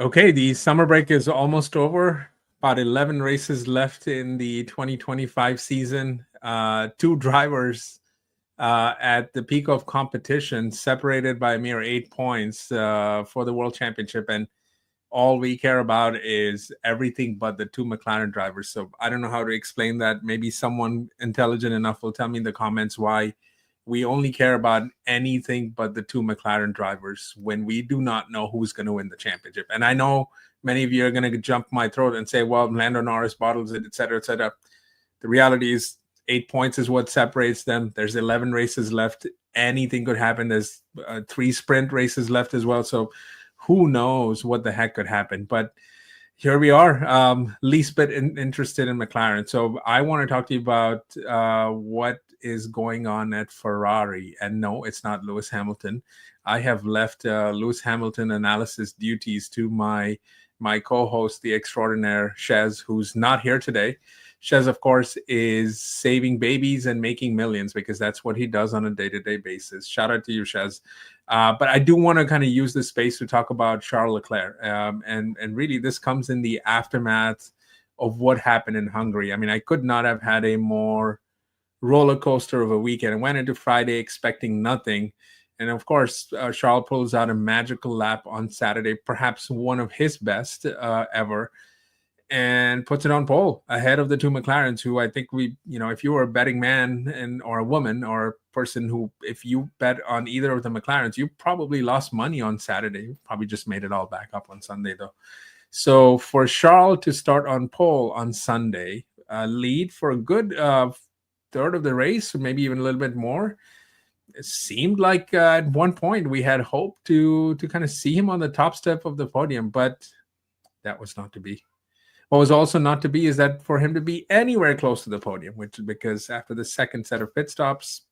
Okay, the summer break is almost over. About 11 races left in the 2025 season. Two drivers at the peak of competition, separated by a mere 8 points for the World Championship. And all we care about is everything but the two McLaren drivers. So I don't know how to explain that. Maybe someone intelligent enough will tell me in the comments why we only care about anything but the two McLaren drivers when we do not know who's going to win the championship. And I know many of you are going to jump my throat and say, well, Lando Norris bottles it, et cetera, et cetera. The reality is 8 points is what separates them. There's 11 races left. Anything could happen. There's 3 sprint races left as well. So who knows what the heck could happen. But here we are, least bit interested in McLaren. So I want to talk to you about what is going on at Ferrari. And no, it's not Lewis Hamilton. I have left Lewis Hamilton analysis duties to my co-host, the extraordinaire Shez, who's not here today. Shez, of course, is saving babies and making millions because that's what he does on a day-to-day basis. Shout out to you, Shez. But I do want to kind of use this space to talk about Charles Leclerc. And really, this comes in the aftermath of what happened in Hungary. I mean, I could not have had a more roller coaster of a weekend. I went into Friday expecting nothing. And of course, Charles pulls out a magical lap on Saturday, perhaps one of his best ever, and puts it on pole ahead of the two McLarens, who I think if you were a betting man or a woman or a person who, if you bet on either of the McLarens, you probably lost money on Saturday. You probably just made it all back up on Sunday, though. So for Charles to start on pole on Sunday, lead for a good third of the race, or maybe even a little bit more, it seemed like at one point we had hope to kind of see him on the top step of the podium, but that was not to be. What was also not to be is that for him to be anywhere close to the podium, because after the second set of pit stops,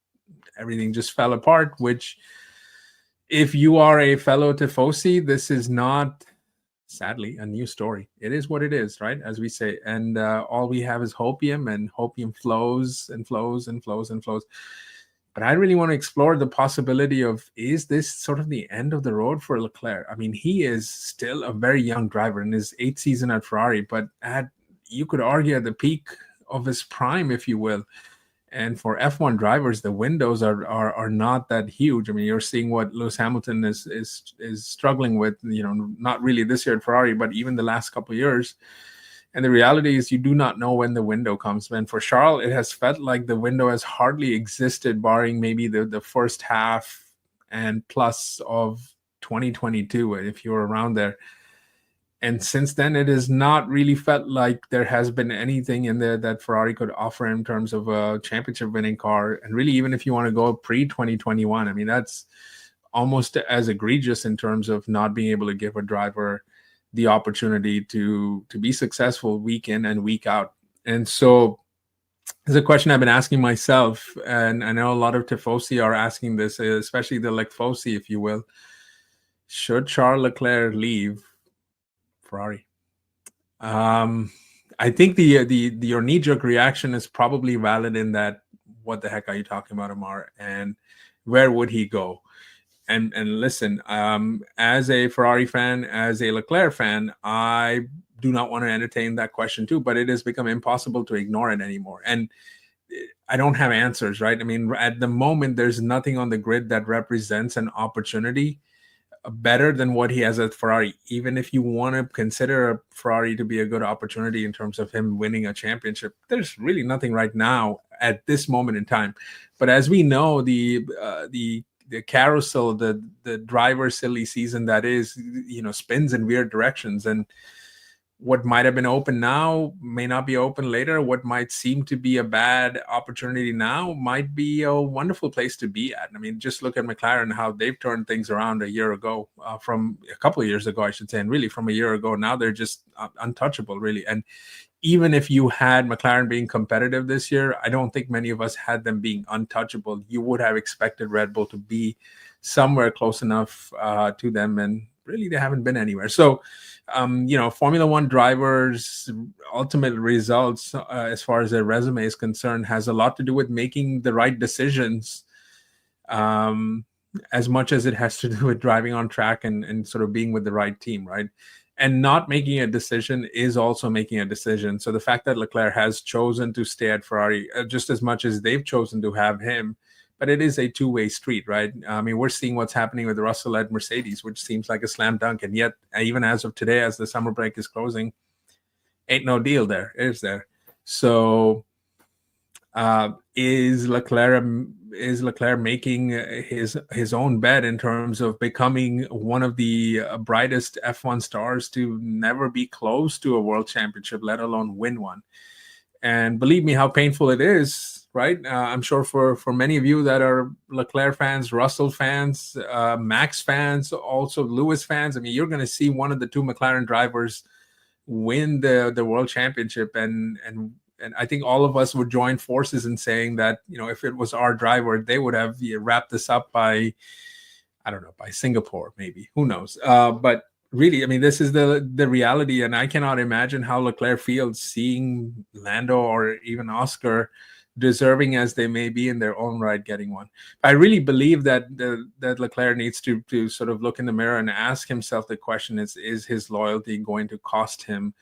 everything just fell apart, which if you are a fellow Tifosi, this is not, sadly, a new story. It is what it is, right? As we say. And all we have is hopium, and hopium flows and flows and flows and flows. But I really want to explore the possibility of, is this sort of the end of the road for Leclerc? I mean, he is still a very young driver in his 8th season at Ferrari, but you could argue at the peak of his prime, if you will. And for F1 drivers, the windows are not that huge. I mean, you're seeing what Lewis Hamilton is struggling with, not really this year at Ferrari, but even the last couple of years. And the reality is you do not know when the window comes. And for Charles, it has felt like the window has hardly existed, barring maybe the first half and plus of 2022, if you were around there. And since then, it has not really felt like there has been anything in there that Ferrari could offer in terms of a championship-winning car. And really, even if you want to go pre-2021, I mean, that's almost as egregious in terms of not being able to give a driver the opportunity to be successful week in and week out. And so there's a question I've been asking myself, and I know a lot of Tifosi are asking this, especially the Lecfosi, if you will. Should Charles Leclerc leave Ferrari? I think your knee-jerk reaction is probably valid in that, what the heck are you talking about, Ammar? And where would he go? And listen, as a Ferrari fan, as a Leclerc fan, I do not want to entertain that question too, but it has become impossible to ignore it anymore. And I don't have answers, right? I mean, at the moment, there's nothing on the grid that represents an opportunity better than what he has at Ferrari. Even if you want to consider a Ferrari to be a good opportunity in terms of him winning a championship, there's really nothing right now at this moment in time. But as we know, the carousel, the driver silly season that is, spins in weird directions, and what might have been open now may not be open later. What might seem to be a bad opportunity now might be a wonderful place to be at. I mean, just look at McLaren, how they've turned things around a year ago, from a couple of years ago, I should say, and really from a year ago. Now they're just untouchable, really. And even if you had McLaren being competitive this year, I don't think many of us had them being untouchable. You would have expected Red Bull to be somewhere close enough to them, and really they haven't been anywhere. So, Formula One drivers' ultimate results, as far as their resume is concerned, has a lot to do with making the right decisions, as much as it has to do with driving on track and sort of being with the right team, right? And not making a decision is also making a decision. So the fact that Leclerc has chosen to stay at Ferrari just as much as they've chosen to have him, but it is a two-way street, right? I mean, we're seeing what's happening with Russell at Mercedes, which seems like a slam dunk. And yet, even as of today, as the summer break is closing, ain't no deal there, is there? So is Leclerc making his own bet in terms of becoming one of the brightest F1 stars to never be close to a world championship, let alone win one? And believe me, how painful it is, right? I'm sure for many of you that are Leclerc fans, Russell fans, Max fans, also Lewis fans, I mean, you're going to see one of the two McLaren drivers win the world championship, and I think all of us would join forces in saying that, you know, if it was our driver, they would have wrapped this up by, I don't know, by Singapore, maybe. Who knows? But really, I mean, this is the reality, and I cannot imagine how Leclerc feels seeing Lando or even Oscar, deserving as they may be in their own right, getting one. I really believe that that Leclerc needs to sort of look in the mirror and ask himself the question: is his loyalty going to cost him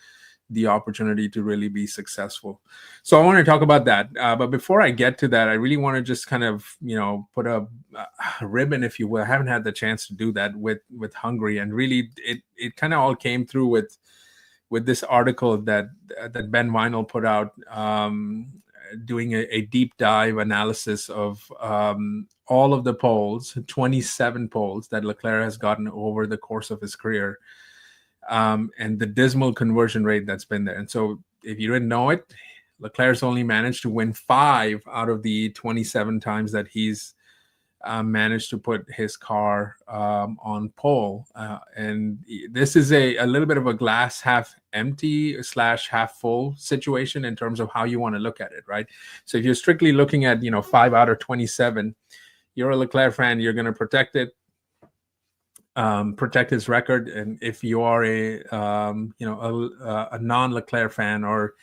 the opportunity to really be successful? So I want to talk about that. But before I get to that, I really want to just kind of, you know, put a ribbon, if you will. I haven't had the chance to do that with Hungary, and really it kind of all came through with this article that Ben Weinel put out, doing a deep dive analysis of all of the polls, 27 polls that Leclerc has gotten over the course of his career. And the dismal conversion rate that's been there. And so if you didn't know it, Leclerc's only managed to win 5 out of the 27 times that he's managed to put his car on pole. And this is a little bit of a glass half empty / half full situation in terms of how you want to look at it, right? So if you're strictly looking at, you know, 5 out of 27, you're a Leclerc fan, you're going to protect it. Protect his record, and if you are a non-Leclerc fan, or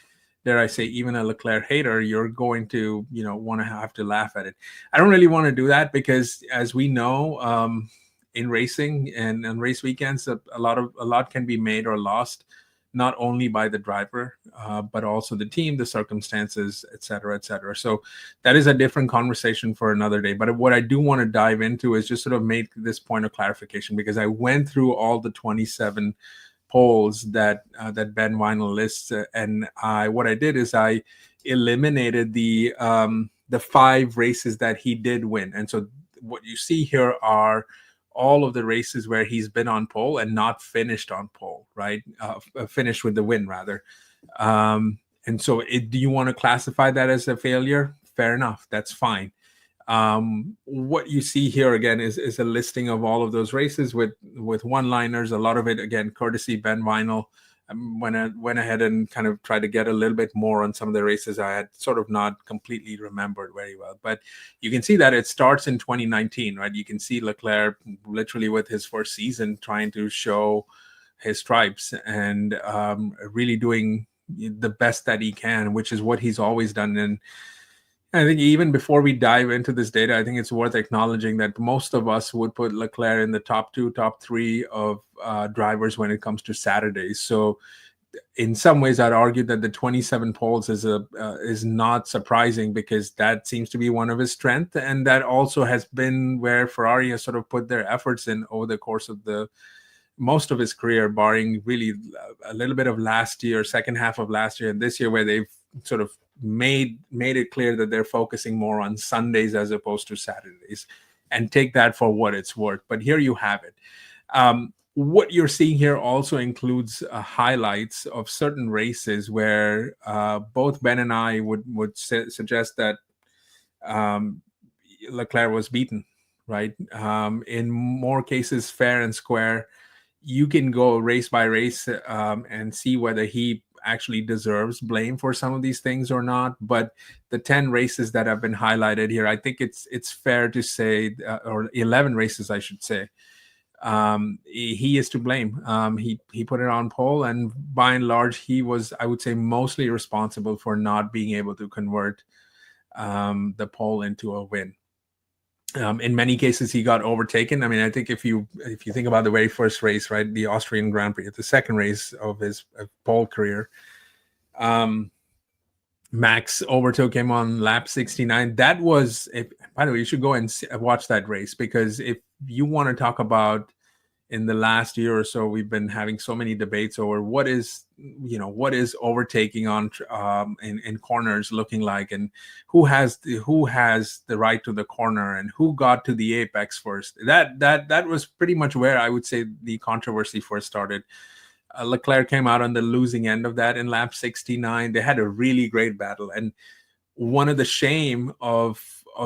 dare I say even a Leclerc hater, you're going to, you know, want to have to laugh at it. I don't really want to do that because, as we know, in racing and on race weekends, a lot can be made or lost, not only by the driver, but also the team, the circumstances, et cetera, et cetera. So that is a different conversation for another day. But what I do want to dive into is just sort of make this point of clarification, because I went through all the 27 polls that Ben Weinel lists, and what I did is I eliminated the 5 races that he did win. And so what you see here are all of the races where he's been on pole and not finished on pole, right? Finished with the win, rather. And so do you want to classify that as a failure? Fair enough. That's fine. What you see here, again, is a listing of all of those races with one-liners. A lot of it, again, courtesy Ben Weinel. When I went ahead and kind of tried to get a little bit more on some of the races I had sort of not completely remembered very well. But you can see that it starts in 2019, right? You can see Leclerc literally with his first season trying to show his stripes and really doing the best that he can, which is what he's always done. And I think even before we dive into this data, I think it's worth acknowledging that most of us would put Leclerc in the top 2, top 3 of drivers when it comes to Saturdays. So in some ways, I'd argue that the 27 poles is not surprising, because that seems to be one of his strengths. And that also has been where Ferrari has sort of put their efforts in over the course of most of his career, barring really a little bit of last year, second half of last year and this year, where they've sort of made it clear that they're focusing more on Sundays as opposed to Saturdays, and take that for what it's worth. But here you have it. What you're seeing here also includes highlights of certain races where both Ben and I would suggest that Leclerc was beaten, right? In more cases, fair and square. You can go race by race and see whether he actually deserves blame for some of these things or not. But the 10 races that have been highlighted here, I think it's fair to say, or 11 races, I should say, he is to blame. He put it on pole, and by and large, he was, I would say, mostly responsible for not being able to convert the pole into a win. In many cases, he got overtaken. I mean, I think if you think about the very first race, right, the Austrian Grand Prix, the second race of his pole career, Max overtook him on lap 69. That was, by the way, you should go and watch that race, because if you want to talk about, in the last year or so, we've been having so many debates over what is overtaking on in corners looking like, and who has the right to the corner, and who got to the apex first. That was pretty much where I would say the controversy first started. Leclerc came out on the losing end of that in lap 69. They had a really great battle, and one of the shame of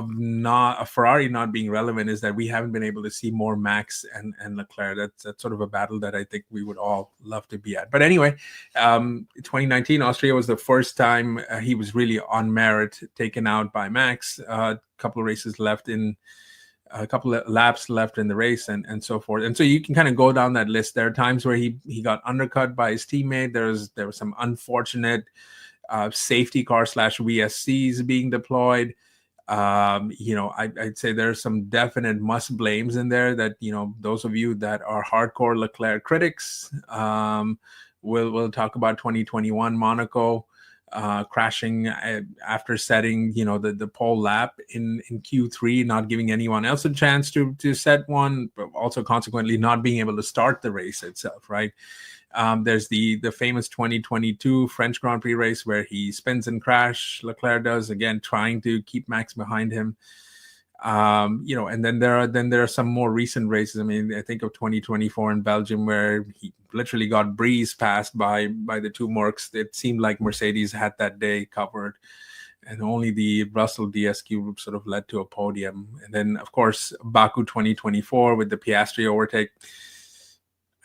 not a Ferrari not being relevant is that we haven't been able to see more Max and Leclerc. That's sort of a battle that I think we would all love to be at. But anyway, 2019 Austria was the first time he was really on merit taken out by Max. A couple of races left in. A couple of laps left in the race, and so forth. And so you can kind of go down that list. There are times where he got undercut by his teammate. There was some unfortunate safety car / VSCs being deployed. I'd say there's some definite must blames in there that, those of you that are hardcore Leclerc critics will talk about 2021 Monaco. Crashing after setting the pole lap in Q3, not giving anyone else a chance to set one, but also consequently not being able to start the race itself, right? There's the famous 2022 French Grand Prix race where he spins and crash. Leclerc does, again trying to keep Max behind him. And then there are some more recent races. I mean, I think of 2024 in Belgium where he literally got breezed past by the two Mercs. It seemed like Mercedes had that day covered, and only the Russell DSQ group sort of led to a podium. And then, of course, Baku 2024 with the Piastri overtake.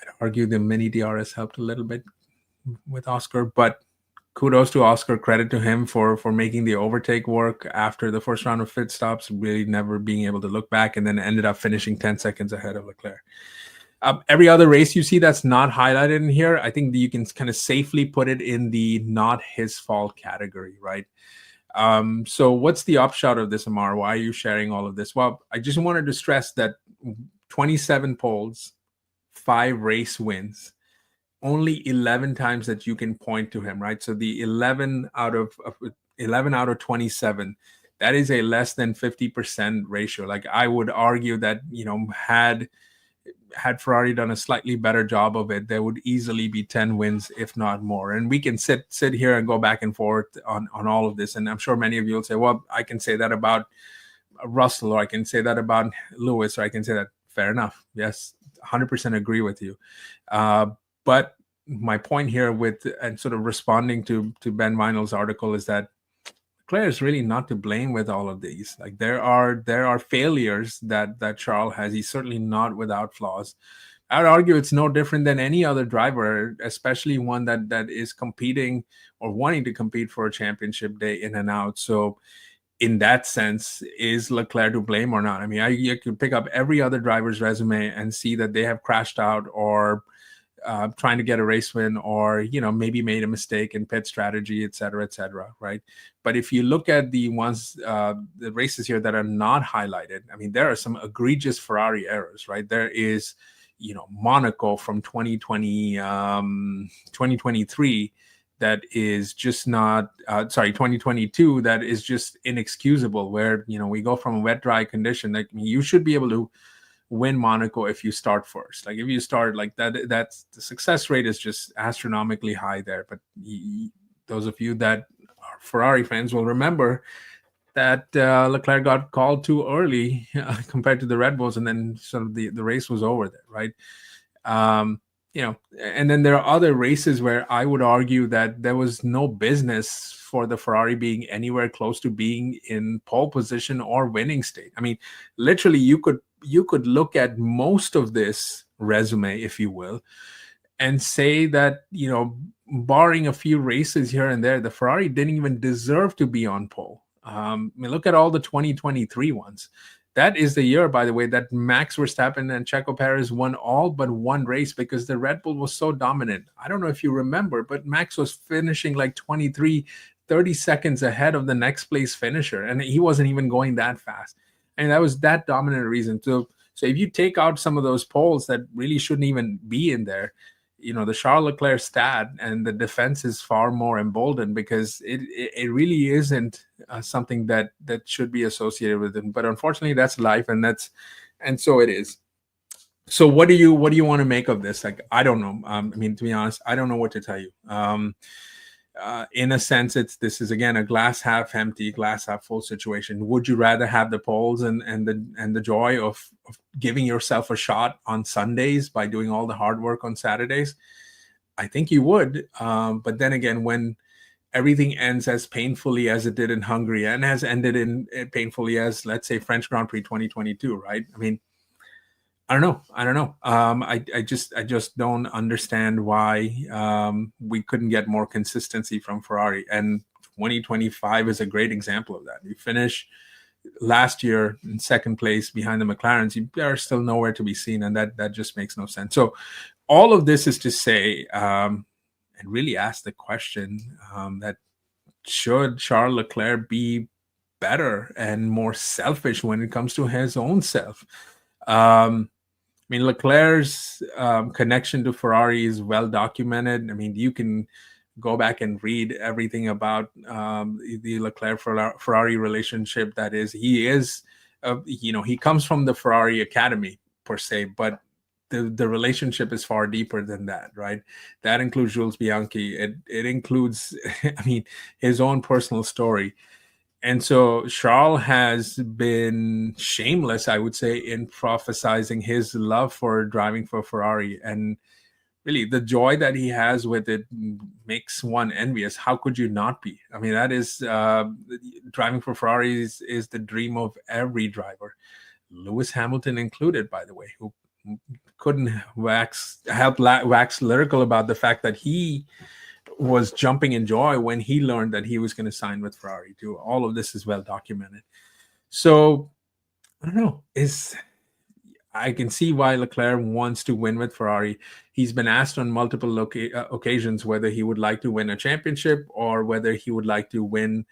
I'd argue the mini DRS helped a little bit with Oscar, but kudos to Oscar, credit to him for making the overtake work after the first round of pit stops, really never being able to look back, and then ended up finishing 10 seconds ahead of Leclerc. Every other race you see that's not highlighted in here, I think that you can kind of safely put it in the not his fault category, right? So what's the upshot of this, Ammar? Why are you sharing all of this? Well, I just wanted to stress that 27 poles, 5 race wins, only 11 times that you can point to him, right? So the 11 out of 27, that is a less than 50% ratio. Like, I would argue that, had Ferrari done a slightly better job of it, there would easily be 10 wins, if not more. And we can sit here and go back and forth on all of this. And I'm sure many of you will say, well, I can say that about Russell, or I can say that about Lewis, or I can say that. Fair enough. Yes, 100% agree with you. But my point here and sort of responding to Ben Vinal's article is that Leclerc is really not to blame with all of these. Like, there are failures that Charles has. He's certainly not without flaws. I would argue it's no different than any other driver, especially one that is competing or wanting to compete for a championship day in and out. So in that sense, is Leclerc to blame or not? I mean, you could pick up every other driver's resume and see that they have crashed out or trying to get a race win, or maybe made a mistake in pit strategy, et cetera, right? But if you look at the ones, the races here that are not highlighted, I mean, there are some egregious Ferrari errors, right? There is, Monaco from 2023 that is just not, 2022 that is just inexcusable. Where we go from a wet dry condition. Like, you should be able to win Monaco if you start first. Like, if you start like that, that's the success rate is just astronomically high there. But those of you that are Ferrari fans will remember that Leclerc got called too early compared to the Red Bulls, and then sort of the race was over there, right? And then there are other races where I would argue that there was no business for the Ferrari being anywhere close to being in pole position or winning state. I mean, literally, you could look at most of this resume, if you will, and say that, barring a few races here and there, the Ferrari didn't even deserve to be on pole. I mean, look at all the 2023 ones. That is the year, by the way, that Max Verstappen and Checo Perez won all but one race because the Red Bull was so dominant. I don't know if you remember, but Max was finishing like 30 seconds ahead of the next place finisher, and he wasn't even going that fast. And that was that dominant reason. So if you take out some of those polls that really shouldn't even be in there, the Charles Leclerc stat and the defense is far more emboldened, because it really isn't something that should be associated with him. But unfortunately, that's life, and so it is. So what do you want to make of this? Like, I don't know. I mean, to be honest, I don't know what to tell you. In a sense, this is again a glass half empty, glass half full situation. Would you rather have the polls and the joy of giving yourself a shot on Sundays by doing all the hard work on Saturdays? I think you would. But then again, when everything ends as painfully as it did in Hungary and has ended in painfully as, let's say, French Grand Prix 2022, right? I mean, I don't know. I just don't understand why we couldn't get more consistency from Ferrari. And 2025 is a great example of that. You finish last year in second place behind the McLarens. You are still nowhere to be seen, and that just makes no sense. So all of this is to say, and really ask the question that should Charles Leclerc be better and more selfish when it comes to his own self? I mean, Leclerc's connection to Ferrari is well documented. I mean, you can go back and read everything about the Leclerc Ferrari relationship. That is, he comes from the Ferrari Academy per se, but the relationship is far deeper than that, right? That includes Jules Bianchi. It includes, I mean, his own personal story. And so Charles has been shameless, I would say, in prophesizing his love for driving for Ferrari. And really, the joy that he has with it makes one envious. How could you not be? I mean, that is driving for Ferrari is the dream of every driver, Lewis Hamilton included, by the way, who couldn't help wax lyrical about the fact that he was jumping in joy when he learned that he was going to sign with Ferrari too. All of this is well documented. So I don't know. I can see why Leclerc wants to win with Ferrari. He's been asked on multiple occasions whether he would like to win a championship or whether he would like to win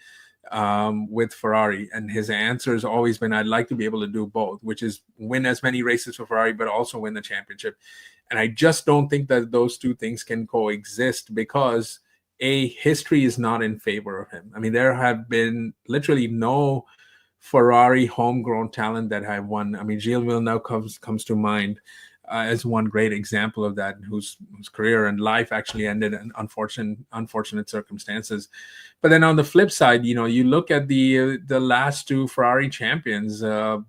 with Ferrari. And his answer has always been, I'd like to be able to do both, which is win as many races for Ferrari, but also win the championship. And I just don't think that those two things can coexist, because history is not in favor of him. I mean, there have been literally no Ferrari homegrown talent that have won. I mean, Gilles Villeneuve comes to mind as one great example of that, whose career and life actually ended in unfortunate circumstances. But then on the flip side, you look at the last two Ferrari champions,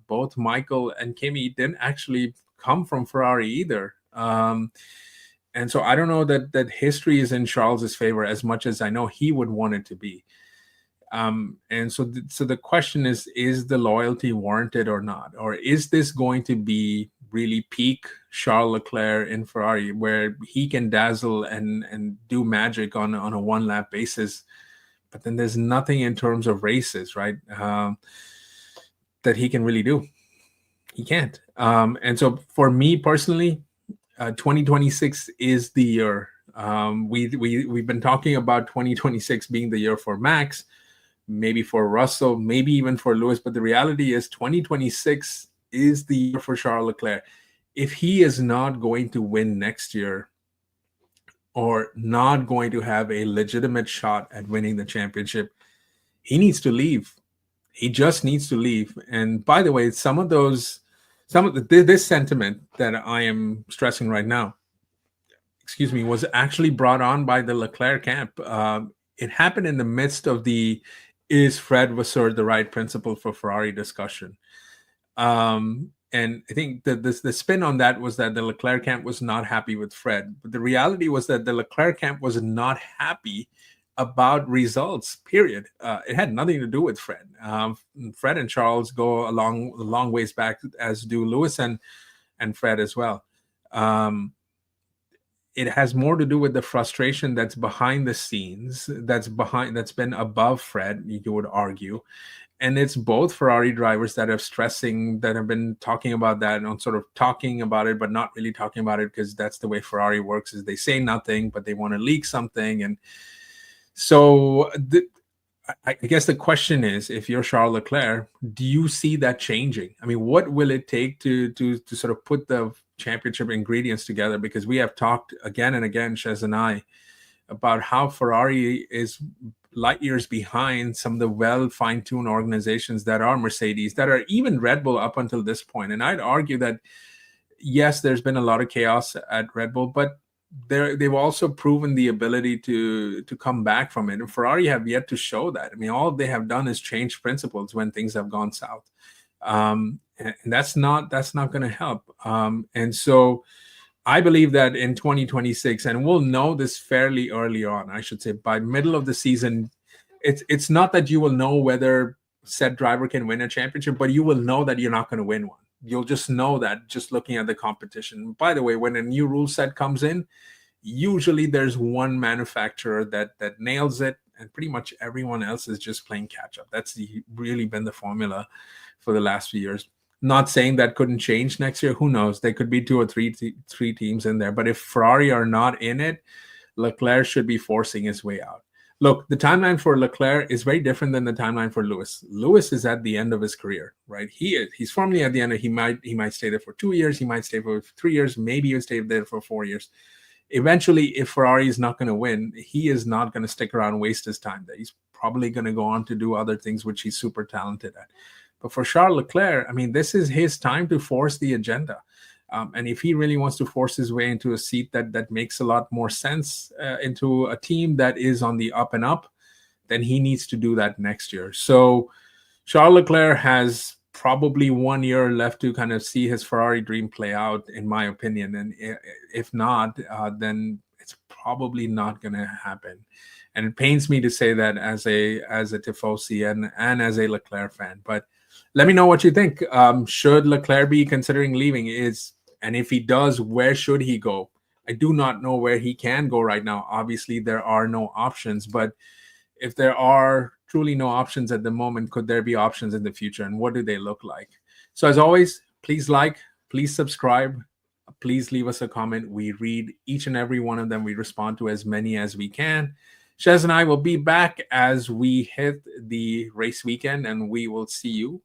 both Michael and Kimi didn't actually come from Ferrari either. And so I don't know that history is in Charles's favor as much as I know he would want it to be. And so the question is the loyalty warranted or not? Or is this going to be really peak Charles Leclerc in Ferrari, where he can dazzle and do magic on a one lap basis, but then there's nothing in terms of races, right? That he can really do. He can't. And so for me personally, 2026 is the year. We've been talking about 2026 being the year for Max, maybe for Russell, maybe even for Lewis. But the reality is 2026 is the year for Charles Leclerc. If he is not going to win next year, or not going to have a legitimate shot at winning the championship, he needs to leave. He just needs to leave. And by the way, this sentiment that I am stressing right now, was actually brought on by the Leclerc camp. It happened in the midst of the "is Fred Vasseur the right principal for Ferrari" discussion. And I think that the spin on that was that the Leclerc camp was not happy with Fred. But the reality was that the Leclerc camp was not happy about results, period. It had nothing to do with Fred. Fred and Charles go a long ways back, as do Lewis and Fred as well. It has more to do with the frustration that's behind the scenes, that's been above Fred, you would argue. And it's both Ferrari drivers that have been talking about that, and sort of talking about it, but not really talking about it, because that's the way Ferrari works, is they say nothing, but they want to leak something. And so I guess the question is, if you're Charles Leclerc, do you see that changing? I mean, what will it take to sort of put the championship ingredients together? Because we have talked again and again, Shez and I, about how Ferrari is light years behind some of the well fine-tuned organizations that are Mercedes, that are even Red Bull up until this point. And I'd argue that yes, there's been a lot of chaos at Red Bull, but they've also proven the ability to come back from it. And Ferrari have yet to show that. I mean, all they have done is change principles when things have gone south, and that's not going to help. And so I believe that in 2026, and we'll know this fairly early on, I should say, by middle of the season, it's not that you will know whether said driver can win a championship, but you will know that you're not going to win one. You'll just know that just looking at the competition. By the way, when a new rule set comes in, usually there's one manufacturer that nails it, and pretty much everyone else is just playing catch up. That's really been the formula for the last few years. Not saying that couldn't change next year. Who knows? There could be two or three teams in there. But if Ferrari are not in it, Leclerc should be forcing his way out. Look, the timeline for Leclerc is very different than the timeline for Lewis. Lewis is at the end of his career, right? He's formally at the end. He might stay there for 2 years. He might stay for 3 years. Maybe he'll stay there for 4 years. Eventually, if Ferrari is not going to win, he is not going to stick around and waste his time there. He's probably going to go on to do other things which he's super talented at. But for Charles Leclerc, I mean, this is his time to force the agenda. And if he really wants to force his way into a seat that makes a lot more sense, into a team that is on the up and up, then he needs to do that next year. So Charles Leclerc has probably 1 year left to kind of see his Ferrari dream play out, in my opinion. And if not, then it's probably not going to happen. And it pains me to say that as a Tifosi and as a Leclerc fan. But let me know what you think. Should Leclerc be considering leaving? And if he does, where should he go? I do not know where he can go right now. Obviously, there are no options. But if there are truly no options at the moment, could there be options in the future? And what do they look like? So as always, please like, please subscribe, please leave us a comment. We read each and every one of them. We respond to as many as we can. Shez and I will be back as we hit the race weekend, and we will see you